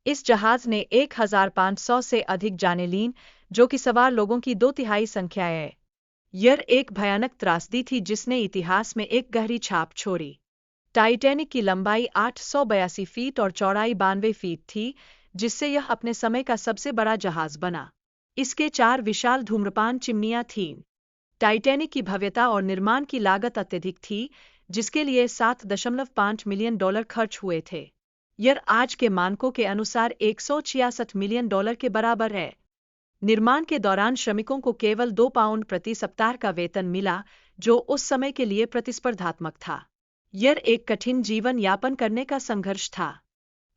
इस जहाज ने 1500 से अधिक जानें लीं, जो कि सवार लोगों की 2/3 संख्या है। यह एक भयानक त्रासदी थी जिसने इतिहास में एक गहरी छाप छोड़ी। टाइटैनिक की लंबाई 882 फीट और चौड़ाई 92 फीट थी, जिससे यह अपने समय का सबसे बड़ा जहाज बना। इसके 4 विशाल धूम्रपान चिमनियां थीं। टाइटैनिक की भव्यता और निर्माण की लागत अत्यधिक थी, जिसके लिए $7.5 मिलियन खर्च हुए थे। यह आज के मानकों के अनुसार $166 मिलियन के बराबर है। निर्माण के दौरान श्रमिकों को केवल 2 पाउंड प्रति सप्ताह का वेतन मिला, जो उस समय के लिए प्रतिस्पर्धात्मक था। यह एक कठिन जीवन यापन करने का संघर्ष था।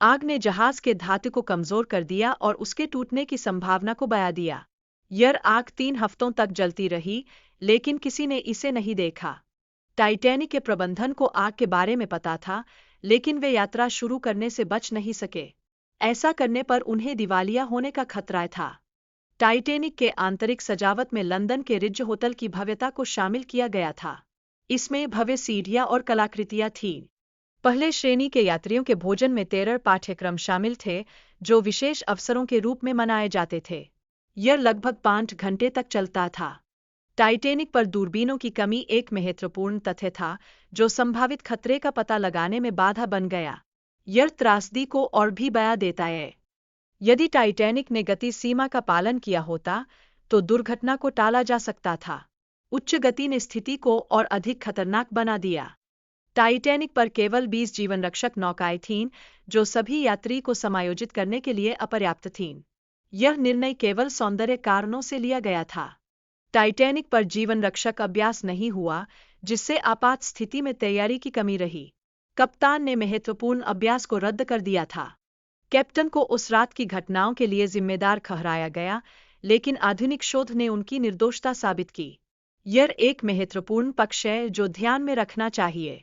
आग ने जहाज के धातु को कमजोर कर दिया और उसके टूटने की संभावना को बढ़ा दिया। यह आग 3 हफ्तों तक जलती रही, लेकिन किसी ने इसे नहीं देखा। टाइटैनिक के प्रबंधन को आग के बारे में पता था, लेकिन वे यात्रा शुरू करने से बच नहीं सके। ऐसा करने पर उन्हें दिवालिया होने का खतरा था। टाइटैनिक के आंतरिक सजावट में लंदन के रिज होटल की भव्यता को शामिल किया गया था। इसमें भव्य सीढ़ियां और कलाकृतियां थीं। पहले श्रेणी के यात्रियों के भोजन में 13 पाठ्यक्रम शामिल थे, जो विशेष अवसरों के रूप में मनाए जाते थे। यह लगभग 5 घंटे तक चलता था। टाइटैनिक पर दूरबीनों की कमी एक महत्वपूर्ण तथ्य था, जो संभावित खतरे का पता लगाने में बाधा बन गया। यह त्रासदी को और भी बढ़ा देता है। यदि टाइटैनिक ने गति सीमा का पालन किया होता, तो दुर्घटना को टाला जा सकता था। उच्च गति ने स्थिति को और अधिक खतरनाक बना दिया। टाइटैनिक पर केवल 20 जीवनरक्षक नौकाएं थीं, जो सभी यात्री को समायोजित करने के लिए अपर्याप्त थीं। यह निर्णय केवल सौंदर्य कारणों से लिया गया था। टाइटैनिक पर जीवनरक्षक अभ्यास नहीं हुआ, जिससे आपात स्थिति में तैयारी की कमी रही। कप्तान ने महत्वपूर्ण अभ्यास को रद्द कर दिया था। कैप्टन को उस रात की घटनाओं के लिए जिम्मेदार ठहराया गया, लेकिन आधुनिक शोध ने उनकी निर्दोषता साबित की। यह एक महत्वपूर्ण पक्ष है जो ध्यान में रखना चाहिए।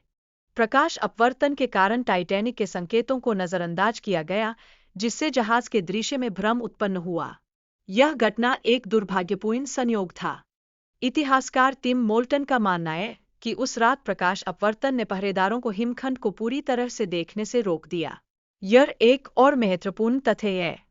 प्रकाश अपवर्तन के कारण टाइटैनिक के संकेतों को नजरअंदाज किया गया, जिससे जहाज के दृश्य में भ्रम उत्पन्न हुआ। यह घटना एक दुर्भाग्यपूर्ण संयोग था। इतिहासकार टिम मोल्टन का मानना है कि उस रात प्रकाश अपवर्तन ने पहरेदारों को हिमखंड को पूरी तरह से देखने से रोक दिया। यह एक और महत्वपूर्ण तथ्य है।